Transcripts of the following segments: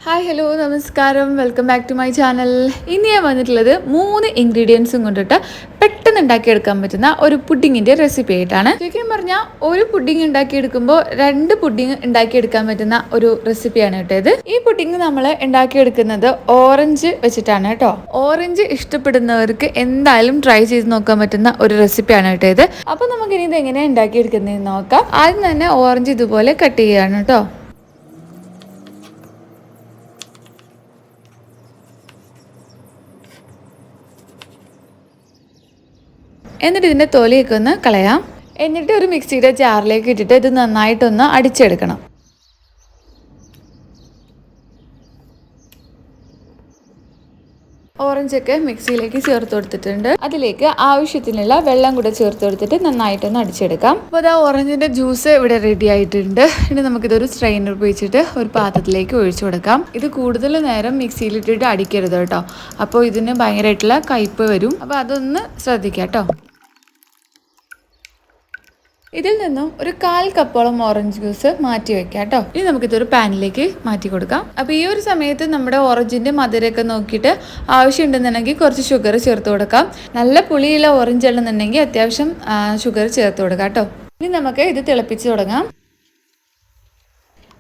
Hi hello നമസ്കാരം, welcome back to my channel. ഇനി ഞാൻ വന്നിട്ടുള്ളത് 3 ഇൻഗ്രീഡിയൻസും കൊണ്ടിട്ട് പെട്ടെന്ന് ഉണ്ടാക്കിയെടുക്കാൻ പറ്റുന്ന ഒരു പുഡിങ്ങിൻ്റെ റെസിപ്പി ആയിട്ടാണ്. ശരിക്കും പറഞ്ഞാൽ ഒരു പുഡിങ് ഉണ്ടാക്കിയെടുക്കുമ്പോൾ 2 പുഡിങ് ഉണ്ടാക്കിയെടുക്കാൻ പറ്റുന്ന ഒരു റെസിപ്പിയാണ് കേട്ടോ ഇത്. ഈ പുഡിങ് നമ്മൾ ഉണ്ടാക്കിയെടുക്കുന്നത് ഓറഞ്ച് വെച്ചിട്ടാണ് കേട്ടോ. ഓറഞ്ച് ഇഷ്ടപ്പെടുന്നവർക്ക് എന്തായാലും ട്രൈ ചെയ്ത് നോക്കാൻ പറ്റുന്ന ഒരു റെസിപ്പിയാണ് കേട്ടോ ഇത്. അപ്പോൾ നമുക്കിനി ഇത് എങ്ങനെയാണ് ഉണ്ടാക്കിയെടുക്കുന്നതെന്ന് നോക്കാം. ആദ്യം തന്നെ ഓറഞ്ച് ഇതുപോലെ കട്ട് ചെയ്യുകയാണ് കേട്ടോ. എന്നിട്ട് ഇതിൻ്റെ തൊലിയൊക്കെ ഒന്ന് കളയാം. എന്നിട്ട് ഒരു മിക്സിയുടെ ജാറിലേക്ക് ഇട്ടിട്ട് ഇത് നന്നായിട്ടൊന്ന് അടിച്ചെടുക്കണം. ഓറഞ്ചൊക്കെ മിക്സിയിലേക്ക് ചേർത്ത് കൊടുത്തിട്ടുണ്ട്. അതിലേക്ക് ആവശ്യത്തിനുള്ള വെള്ളം കൂടെ ചേർത്ത് കൊടുത്തിട്ട് നന്നായിട്ടൊന്ന് അടിച്ചെടുക്കാം. അപ്പോൾ അതാ ഓറഞ്ചിൻ്റെ ജ്യൂസ് ഇവിടെ റെഡി ആയിട്ടുണ്ട്. ഇനി നമുക്കിതൊരു സ്ട്രെയിനർ ഉപയോഗിച്ചിട്ട് ഒരു പാത്രത്തിലേക്ക് ഒഴിച്ചു കൊടുക്കാം. ഇത് കൂടുതൽ നേരം മിക്സിയിലിട്ടിട്ട് അടിക്കരുത് കേട്ടോ. അപ്പോൾ ഇതിന് ഭയങ്കരമായിട്ടുള്ള കയ്പ്പ് വരും. അപ്പോൾ അതൊന്ന് ശ്രദ്ധിക്കാം കേട്ടോ. ഇതിൽ നിന്നും ഒരു 1/4 കപ്പോളം ഓറഞ്ച് ജ്യൂസ് മാറ്റി വെക്കാം കേട്ടോ. ഇനി നമുക്കിതൊരു പാനിലേക്ക് മാറ്റി കൊടുക്കാം. അപ്പോൾ ഈ ഒരു സമയത്ത് നമ്മുടെ ഓറഞ്ചിൻ്റെ മധുരമൊക്കെ നോക്കിയിട്ട് ആവശ്യമുണ്ടെന്നുണ്ടെങ്കിൽ കുറച്ച് ഷുഗർ ചേർത്ത് കൊടുക്കാം. നല്ല പുളിയുള്ള ഓറഞ്ച് ആണെന്നുണ്ടെങ്കിൽ അത്യാവശ്യം ഷുഗർ ചേർത്ത് കൊടുക്കാം കേട്ടോ. ഇനി നമുക്ക് ഇത് തിളപ്പിച്ച് തുടങ്ങാം.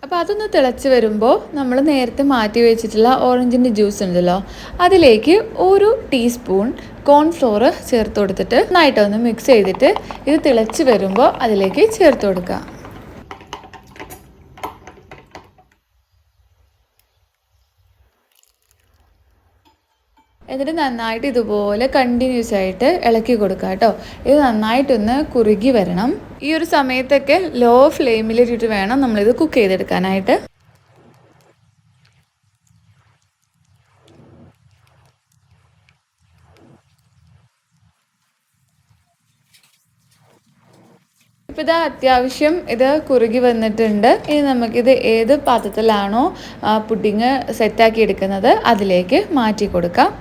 അപ്പോൾ അതൊന്ന് തിളച്ച് വരുമ്പോൾ നമ്മൾ നേരത്തെ മാറ്റി വെച്ചിട്ടുള്ള ഓറഞ്ചിൻ്റെ ജ്യൂസ് ഉണ്ടല്ലോ, അതിലേക്ക് 1 ടീസ്പൂൺ കോൺഫ്ലോർ ചേർത്ത് കൊടുത്തിട്ട് നന്നായിട്ടൊന്ന് മിക്സ് ചെയ്തിട്ട് ഇത് തിളച്ച് വരുമ്പോൾ അതിലേക്ക് ചേർത്ത് കൊടുക്കുക. എന്നിട്ട് നന്നായിട്ട് ഇതുപോലെ കണ്ടിന്യൂസ് ആയിട്ട് ഇളക്കി കൊടുക്കുക കേട്ടോ. ഇത് നന്നായിട്ടൊന്ന് കുറുകി വരണം. ഈ ഒരു സമയത്തൊക്കെ ലോ ഫ്ലെയിമിലിട്ടിട്ട് വേണം നമ്മളിത് കുക്ക് ചെയ്തെടുക്കാനായിട്ട്. ഇപ്പോൾ ഇതാ അത്യാവശ്യം ഇത് കുറുകി വന്നിട്ടുണ്ട്. ഇനി നമുക്കിത് ഏത് പാത്രത്തിലാണോ പുഡിങ് സെറ്റാക്കി എടുക്കുന്നത് അതിലേക്ക് മാറ്റി കൊടുക്കാം.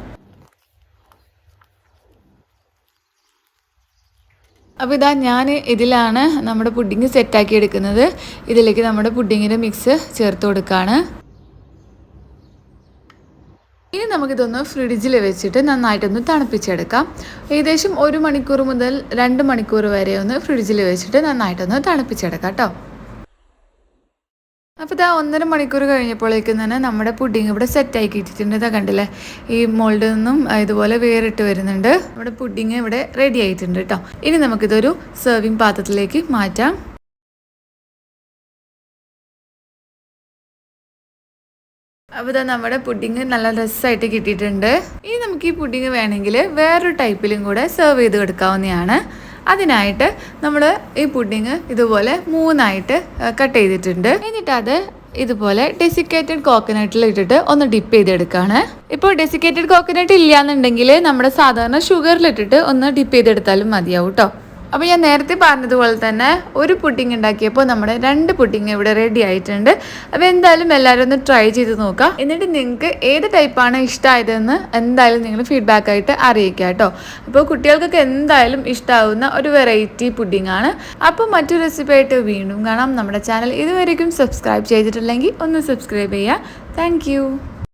അപ്പോൾ ഇതാ ഞാൻ ഇതിലാണ് നമ്മുടെ പുഡിങ് സെറ്റാക്കി എടുക്കുന്നത്. ഇതിലേക്ക് നമ്മുടെ പുഡിങ്ങിൻ്റെ മിക്സ് ചേർത്ത് കൊടുക്കുകയാണ്. ഇനി നമുക്കിതൊന്ന് ഫ്രിഡ്ജിൽ വെച്ചിട്ട് നന്നായിട്ടൊന്ന് തണുപ്പിച്ചെടുക്കാം. ഏകദേശം 1 മണിക്കൂർ മുതൽ 2 മണിക്കൂർ വരെ ഒന്ന് ഫ്രിഡ്ജിൽ വെച്ചിട്ട് നന്നായിട്ടൊന്ന് തണുപ്പിച്ചെടുക്കാം കേട്ടോ. അപ്പോൾ ഇതാ 1.5 മണിക്കൂർ കഴിഞ്ഞപ്പോഴേക്കും തന്നെ നമ്മുടെ പുഡിങ് ഇവിടെ സെറ്റായി കിട്ടിയിട്ടുണ്ട്. ഇതാ കണ്ടില്ലേ, ഈ മോൾഡിൽ നിന്നും ഇതുപോലെ വേറിട്ട് വരുന്നുണ്ട്. നമ്മുടെ പുഡിങ് ഇവിടെ റെഡി ആയിട്ടുണ്ട് കേട്ടോ. ഇനി നമുക്കിതൊരു സെർവിങ് പാത്രത്തിലേക്ക് മാറ്റാം. അപ്പോൾ ഇതാ നമ്മുടെ പുഡിങ് നല്ല രസമായിട്ട് കിട്ടിയിട്ടുണ്ട്. ഇനി നമുക്ക് ഈ പുഡിങ് വേണമെങ്കിൽ വേറൊരു ടൈപ്പിലും കൂടെ സെർവ് ചെയ്ത് എടുക്കാവുന്നതാണ്. അതിനായിട്ട് നമ്മൾ ഈ പുഡിങ് ഇതുപോലെ 3ആയിട്ട് കട്ട് ചെയ്തിട്ടുണ്ട്. എന്നിട്ട് അത് ഇതുപോലെ ഡെസിക്കേറ്റഡ് കോക്കനട്ടിൽ ഇട്ടിട്ട് ഒന്ന് ഡിപ്പ് ചെയ്തെടുക്കുകയാണ്. ഇപ്പോൾ ഡെസിക്കേറ്റഡ് കോക്കനട്ട് ഇല്ലയെന്നുണ്ടെങ്കിൽ നമ്മുടെ സാധാരണ ഷുഗറിലിട്ടിട്ട് ഒന്ന് ഡിപ്പ് ചെയ്തെടുത്താലും മതിയാവും കേട്ടോ. അപ്പോൾ ഞാൻ നേരത്തെ പറഞ്ഞതുപോലെ തന്നെ ഒരു പുഡിങ് ഉണ്ടാക്കിയപ്പോൾ നമ്മുടെ 2 പുഡിങ് ഇവിടെ റെഡി ആയിട്ടുണ്ട്. അപ്പോൾ എന്തായാലും എല്ലാവരും ഒന്ന് ട്രൈ ചെയ്ത് നോക്കുക. എന്നിട്ട് നിങ്ങൾക്ക് ഏത് ടൈപ്പാണ് ഇഷ്ടമായതെന്ന് എന്തായാലും നിങ്ങൾ ഫീഡ്ബാക്കായിട്ട് അറിയിക്കുക കേട്ടോ. അപ്പോൾ കുട്ടികൾക്കൊക്കെ എന്തായാലും ഇഷ്ടമാവുന്ന ഒരു വെറൈറ്റി പുഡിങ് ആണ്. അപ്പോൾ മറ്റൊരു റെസിപ്പി ആയിട്ട് വീണ്ടും കാണാം. നമ്മുടെ ചാനൽ ഇതുവരെയും സബ്സ്ക്രൈബ് ചെയ്തിട്ടില്ലെങ്കിൽ ഒന്ന് സബ്സ്ക്രൈബ് ചെയ്യുക. താങ്ക്